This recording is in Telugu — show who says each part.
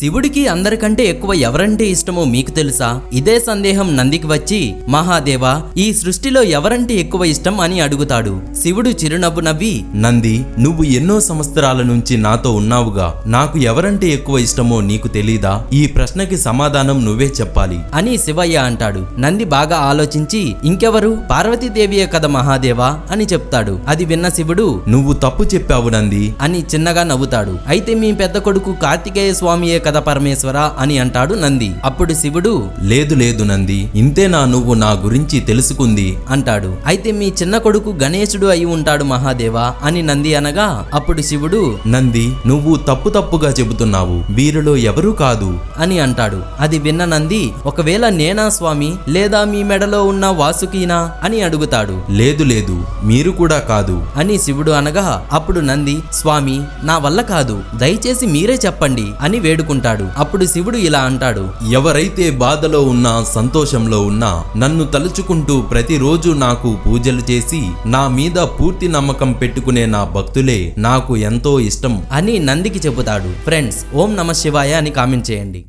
Speaker 1: శివుడికి అందరికంటే ఎక్కువ ఎవరంటే ఇష్టమో మీకు తెలుసా? ఇదే సందేహం నందికి వచ్చి, మహాదేవా, ఈ సృష్టిలో ఎవరంటే ఎక్కువ ఇష్టం అని అడుగుతాడు. శివుడు చిరునవ్వు నవ్వి,
Speaker 2: నంది, నువ్వు ఎన్నో సంవత్సరాల నుంచి నాతో ఉన్నావుగా, నాకు ఎవరంటే ఎక్కువ ఇష్టమో నీకు తెలీదా? ఈ ప్రశ్నకి సమాధానం నువ్వే చెప్పాలి
Speaker 1: అని శివయ్య అంటాడు. నంది బాగా ఆలోచించి, ఇంకెవరు, పార్వతీదేవియే కదా మహాదేవా అని చెప్తాడు. అది విన్న శివుడు,
Speaker 2: నువ్వు తప్పు చెప్పావు నంది
Speaker 1: అని చిన్నగా నవ్వుతాడు. అయితే మీ పెద్ద కొడుకు కార్తికేయ స్వామియే కదా పరమేశ్వర అని అంటాడు నంది. అప్పుడు శివుడు,
Speaker 2: లేదు లేదు నంది, ఇంతేనా నువ్వు నా గురించి తెలుసుకుంది
Speaker 1: అంటాడు. అయితే మీ చిన్న కొడుకు గణేశుడు అయి ఉంటాడు మహాదేవా అని నంది అనగా, అప్పుడు శివుడు,
Speaker 2: నంది, నువ్వు తప్పుగా చెబుతున్నావు, వీరిలో ఎవరూ కాదు
Speaker 1: అని అంటాడు. అది విన్న నంది, ఒకవేళ నేనా స్వామి, లేదా మీ మెడలో ఉన్న వాసుకీనా అని అడుగుతాడు.
Speaker 2: లేదు లేదు, మీరు కూడా కాదు
Speaker 1: అని శివుడు అనగా, అప్పుడు నంది, స్వామి, నా వల్ల కాదు, దయచేసి మీరే చెప్పండి అని వేడుకుంటాడు. అప్పుడు శివుడు ఇలా అంటాడు,
Speaker 2: ఎవరైతే బాధలో ఉన్నా సంతోషంలో ఉన్నా నన్ను తలుచుకుంటూ ప్రతిరోజు నాకు పూజలు చేసి నా మీద పూర్తి నమ్మకం పెట్టుకునే నా భక్తులే నాకు ఎంతో ఇష్టం
Speaker 1: అని నందికి చెబుతాడు. ఫ్రెండ్స్, ఓం నమః శివాయ అని కామెంట్ చేయండి.